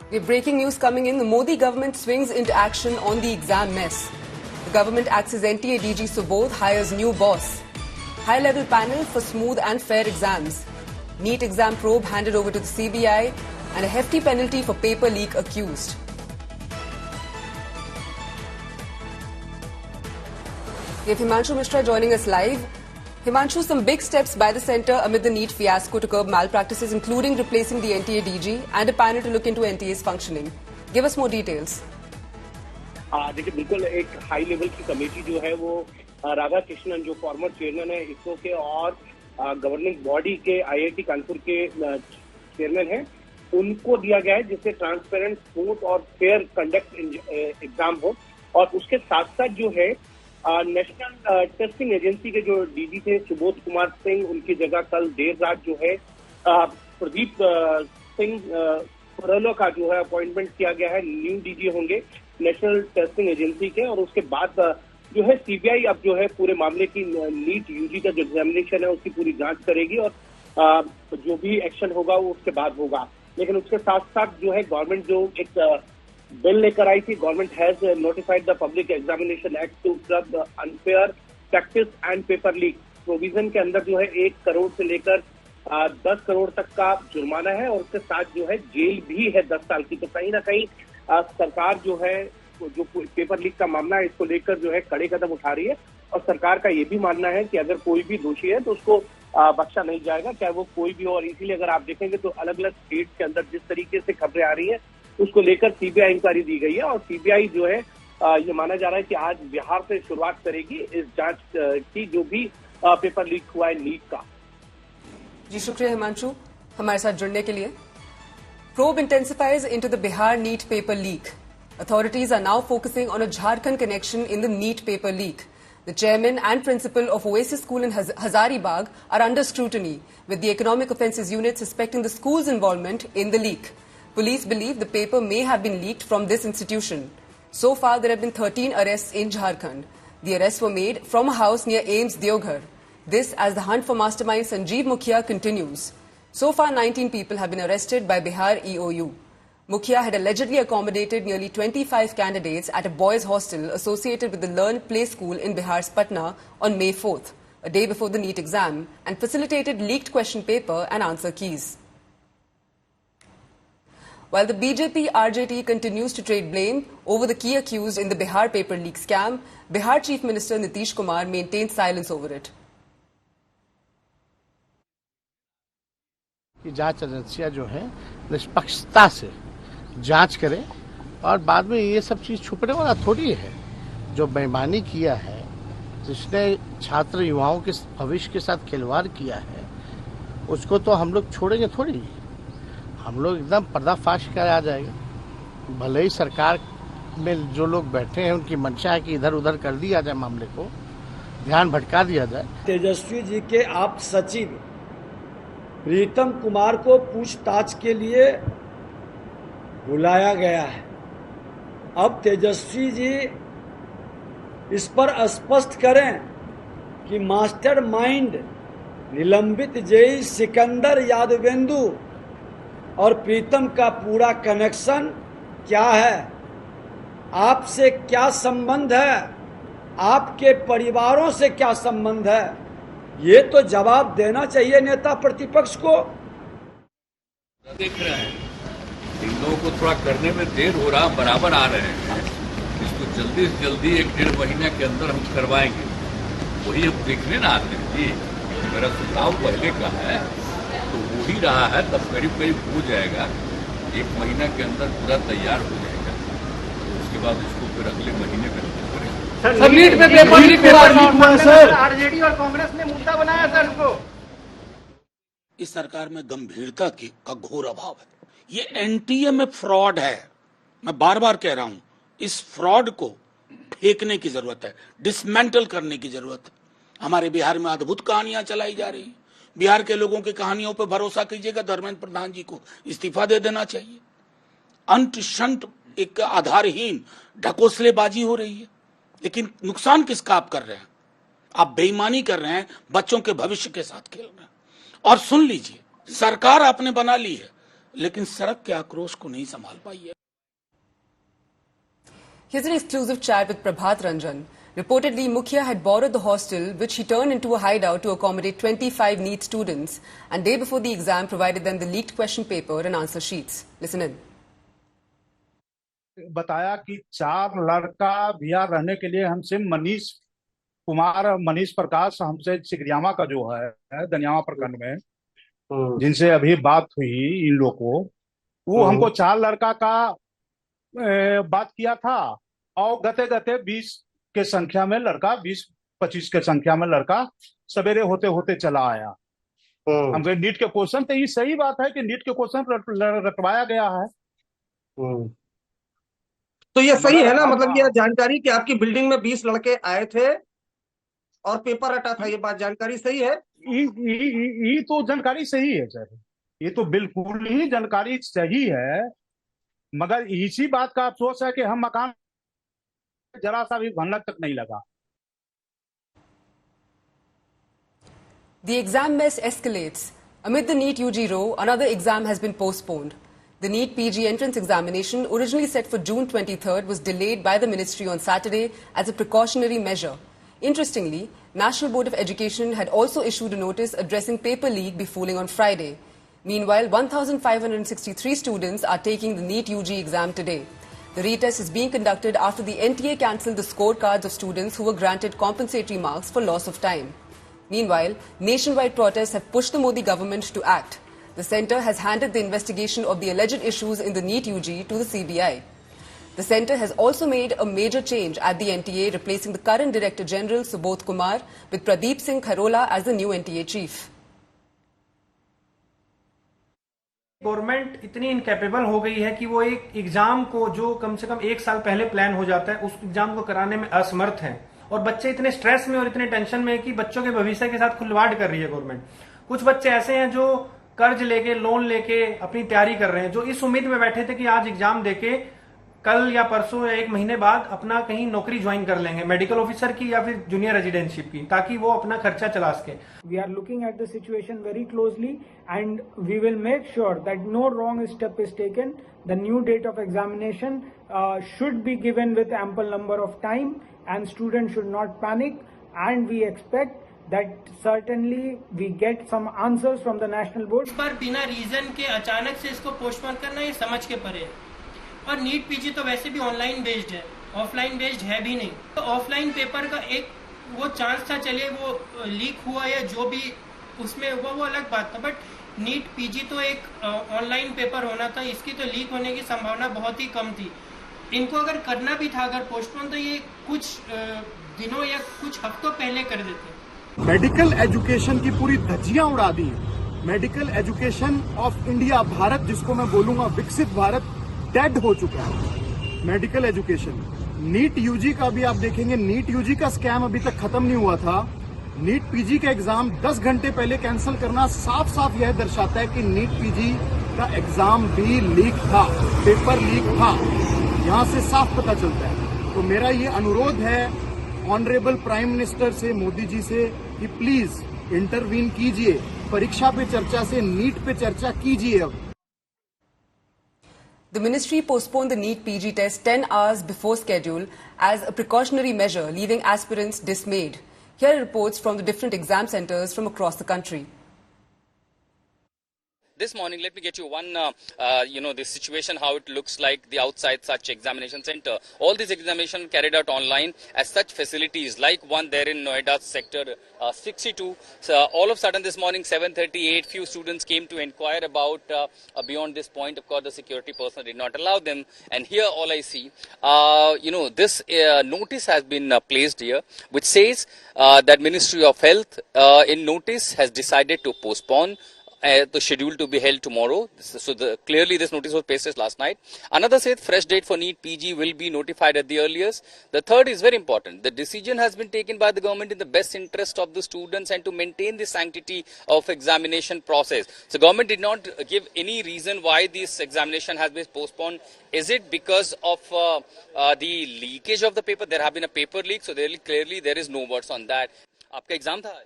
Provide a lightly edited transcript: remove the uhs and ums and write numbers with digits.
We have breaking news coming in. The Modi government swings into action on the exam mess. The government acts as NTA DG Subodh hires new boss. High-level panel for smooth and fair exams. NEET exam probe handed over to the CBI and a hefty penalty for paper leak accused. We have Himanshu Mishra joining us live. Himanshu, some big steps by the centre amid the NEET fiasco to curb malpractices, including replacing the NTA DG and a panel to look into NTA's functioning. Give us more details. देखिए, बिल्कुल एक high level की committee जो है वो राधा कृष्णन जो former chairman है इसरो के और गवर्निंग बॉडी के IIT कानपुर के चेयरमैन हैं, उनको दिया गया है जिससे ट्रांसपेरेंट, स्मूथ और फेयर कंडक्ट एग्जाम हो। और उसके साथ साथ जो है नेशनल टेस्टिंग एजेंसी के जो डीजी थे सुबोध कुमार सिंह, उनकी जगह कल देर रात जो है प्रदीप सिंह फरोलो का जो है अपॉइंटमेंट किया गया है। न्यू डीजी होंगे नेशनल टेस्टिंग एजेंसी के। और उसके बाद जो है सीबीआई अब जो है पूरे मामले की नीट यूजी का जो एग्जामिनेशन है उसकी पूरी जांच करेगी और जो भी एक्शन होगा वो उसके बाद होगा। लेकिन उसके साथ साथ जो है गवर्नमेंट जो एक बिल लेकर आई थी, government has notified the public examination act to curb unfair practice and paper leak. Provision के अंदर जो है 1 करोड़ से लेकर 10 करोड़ तक का जुर्माना है और उसके साथ जो है जेल भी है 10 साल की। तो कहीं ना कहीं सरकार जो है जो पेपर लीक का मामला है इसको लेकर जो है कड़े कदम उठा रही है और सरकार का ये भी मानना है कि अगर कोई भी दोषी है तो उसको बख्शा नहीं जाएगा, चाहे वो कोई भी हो। और इसीलिए अगर आप देखेंगे तो अलग अलग स्टेट के अंदर जिस तरीके से खबरें आ रही है उसको लेकर सीबीआई इंक्वायरी दी गई है और सीबीआई जो है ये माना जा रहा है कि आज बिहार से शुरुआत करेगी इस जांच की जो भी पेपर लीक हुआ है नीट का। जी शुक्रिया हिमांशु हमारे साथ जुड़ने के लिए। Probe intensifies into the Bihar NEET paper leak. Authorities are now focusing on a Jharkhand connection in the NEET paper leak. The chairman and principal of Oasis School in Hazaribagh are under scrutiny, with the Economic Offences Unit suspecting the school's involvement in the leak. Police believe the paper may have been leaked from this institution. So far, there have been 13 arrests in Jharkhand. The arrests were made from a house near AIIMS Deoghar. This as the hunt for mastermind Sanjeev Mukhia continues. So far, 19 people have been arrested by Bihar EOU. Mukhia had allegedly accommodated nearly 25 candidates at a boys' hostel associated with the Learn Play School in Bihar's Patna on May 4th, a day before the NEET exam, and facilitated leaked question paper and answer keys. While the BJP-RJT continues to trade blame over the key accused in the Bihar paper leak scam, Bihar Chief Minister Nitish Kumar maintained silence over it. कि जांच एजेंसियां जो है निष्पक्षता से जांच करें और बाद में ये सब चीज छुपने वाला थोड़ी है। जो बेईमानी किया है, जिसने छात्र युवाओं के भविष्य के साथ खिलवाड़ किया है, उसको तो हम लोग छोड़ेंगे थोड़ी। हम लोग एकदम पर्दाफाश किया आ जाएगा। भले ही सरकार में जो लोग बैठे हैं उनकी मंशा है कि इधर उधर कर दिया जाए, मामले को ध्यान भटका दिया जाए। तेजस्वी जी के आप सचिव प्रीतम कुमार को पूछताछ के लिए बुलाया गया है। अब तेजस्वी जी इस पर स्पष्ट करें कि मास्टरमाइंड निलंबित जेई सिकंदर यादवेंदु और प्रीतम का पूरा कनेक्शन क्या है, आपसे क्या संबंध है, आपके परिवारों से क्या संबंध है, ये तो जवाब देना चाहिए नेता प्रतिपक्ष को। देख रहे हैं इन लोगों को थोड़ा करने में देर हो रहा, बराबर आ रहे हैं। इसको जल्दी से जल्दी 1-1.5 महीने के अंदर हम करवाएंगे। वही हम देखने ना आते हैं जी। मेरा सुझाव पहले का है तो हो ही रहा है, तब करीब करीब हो जाएगा। 1 महीना के अंदर पूरा तैयार हो जाएगा। तो उसके बाद इसको फिर अगले महीने में नीट में पेपर लीक हुआ सर। आरजेडी और कांग्रेस ने मुद्दा बनाया सर इसको। इस सरकार में गंभीरता का घोर अभाव है। ये एनटीए में फ्रॉड है। मैं बार बार कह रहा हूं, इस फ्रॉड को फेंकने की जरूरत है, डिसमेंटल करने की जरूरत है। हमारे बिहार में अद्भुत कहानियां चलाई जा रही हैं। बिहार के लोगों की कहानियों पर भरोसा कीजिएगा, धर्मेंद्र प्रधान जी को इस्तीफा दे देना चाहिए। अंत शंत एक आधारहीन ढकोसलेबाजी हो रही है। लेकिन नुकसान किसका आप कर रहे हैं? आप बेईमानी कर रहे हैं, बच्चों के भविष्य के साथ खेल रहे हैं। और सुन लीजिए, सरकार आपने बना ली है, लेकिन सड़क के आक्रोश को नहीं संभाल पाई है। Here's an exclusive chat with Prabhat Ranjan. Reportedly, Mukhya had borrowed the hostel, which he turned into a hideout to accommodate 25 NEET students, and day before the exam provided them the leaked question paper and answer sheets. Listen in. बताया कि 4 लड़का भैया रहने के लिए हमसे मनीष प्रकाश हमसे सिगरियामा का जो है दनियावा प्रखंड में जिनसे अभी बात हुई इन लोग को, वो हमको 4 लड़का का बात किया था और गते गते 20 के संख्या में लड़का 20-25 के संख्या में लड़का सवेरे होते होते चला आया। हमको नीट के क्वेश्चन तो ये सही बात है कि नीट के क्वेश्चन रटवाया गया है। तो ये सही है ना, मतलब ये जानकारी कि आपकी बिल्डिंग में 20 लड़के आए थे और पेपर रटा था, ये बात जानकारी सही है? ये तो जानकारी सही है सर, ये तो बिल्कुल ही जानकारी सही है, मगर इसी बात का अफसोस है कि हम मकान जरा सा भी भनक तक नहीं लगा। The exam mess escalates. Amid the NEET UG row, another exam has been postponed. The NEET PG entrance examination, originally set for June 23rd, was delayed by the ministry on Saturday as a precautionary measure. Interestingly, National Board of Education had also issued a notice addressing paper leak befalling on Friday. Meanwhile, 1,563 students are taking the NEET UG exam today. The retest is being conducted after the NTA cancelled the scorecards of students who were granted compensatory marks for loss of time. Meanwhile, nationwide protests have pushed the Modi government to act. The centre has handed the investigation of the alleged issues in the NEET UG to the CBI. The centre has also made a major change at the NTA, replacing the current Director General Subodh Kumar with Pradeep Singh Kharola as the new NTA chief. Government इतनी incapable हो गई है कि वो एक exam को जो कम से कम 1 साल पहले प्लान हो जाता है, उस एग्जाम को कराने में असमर्थ है। और बच्चे इतने स्ट्रेस में और इतने टेंशन में है कि बच्चों के भविष्य के साथ खिलवाड़ कर रही है गवर्नमेंट। कुछ बच्चे ऐसे हैं जो कर्ज लेके, लोन लेके अपनी तैयारी कर रहे हैं, जो इस उम्मीद में बैठे थे कि आज एग्जाम देके कल या परसों या 1 महीने बाद अपना कहीं नौकरी ज्वाइन कर लेंगे, मेडिकल ऑफिसर की या फिर जूनियर रेजिडेंटशिप की, ताकि वो अपना खर्चा चला सके। We are looking at the situation very closely and we will make sure that no wrong step is taken. The new date of examination should be given with ample number of time and students should not panic, and we expect that certainly we get some answers from the national board. पर बिना reason के अचानक से इसको postpone करना ये समझ के परे है। और नीट पीजी तो वैसे भी ऑनलाइन बेस्ड है, ऑफलाइन बेस्ड है भी नहीं। तो ऑफलाइन पेपर का एक वो चांस था, चलिए वो लीक हुआ या जो भी उसमें हुआ वो अलग बात था, बट नीट पीजी तो एक ऑनलाइन पेपर होना था, इसकी तो लीक होने की संभावना बहुत ही कम थी। इनको अगर करना भी था अगर पोस्टपोन, तो ये कुछ दिनों या कुछ हफ्तों पहले कर देते। मेडिकल एजुकेशन की पूरी धज्जियां उड़ा दी है। Medical education of India, Bharat जिसको मैं बोलूंगा विकसित भारत, डेड हो चुका है। मेडिकल एजुकेशन, नीट यूजी का भी आप देखेंगे, नीट यूजी का स्कैम अभी तक खत्म नहीं हुआ था। नीट पीजी का एग्जाम 10 घंटे पहले कैंसिल करना साफ साफ यह दर्शाता है कि नीट पीजी का एग्जाम भी लीक था, पेपर लीक था। यहां से साफ पता चलता है। तो मेरा ये अनुरोध है ऑनरेबल प्राइम मिनिस्टर से, मोदी जी से, कि प्लीज इंटरवीन कीजिए, परीक्षा पे चर्चा से नीट पे चर्चा कीजिए। अब The ministry postponed the NEET PG test 10 hours before schedule as a precautionary measure, leaving aspirants dismayed. Here are reports from the different exam centres from across the country. This morning, let me get you one, the situation, how it looks like the outside such examination center. All these examinations carried out online as such facilities, like one there in Noida sector 62. So all of a sudden this morning, 7:38, few students came to inquire about beyond this point. Of course, the security personnel did not allow them. And here all I see, this notice has been placed here, which says that Ministry of Health in notice has decided to postpone the schedule to be held tomorrow. So clearly this notice was pasted last night. Another said fresh date for NEET PG will be notified at the earliest. The third is very important. The decision has been taken by the government in the best interest of the students and to maintain the sanctity of examination process. So government did not give any reason why this examination has been postponed. Is it because of the leakage of the paper? There have been a paper leak, so clearly there is no words on that. आपका exam था आज?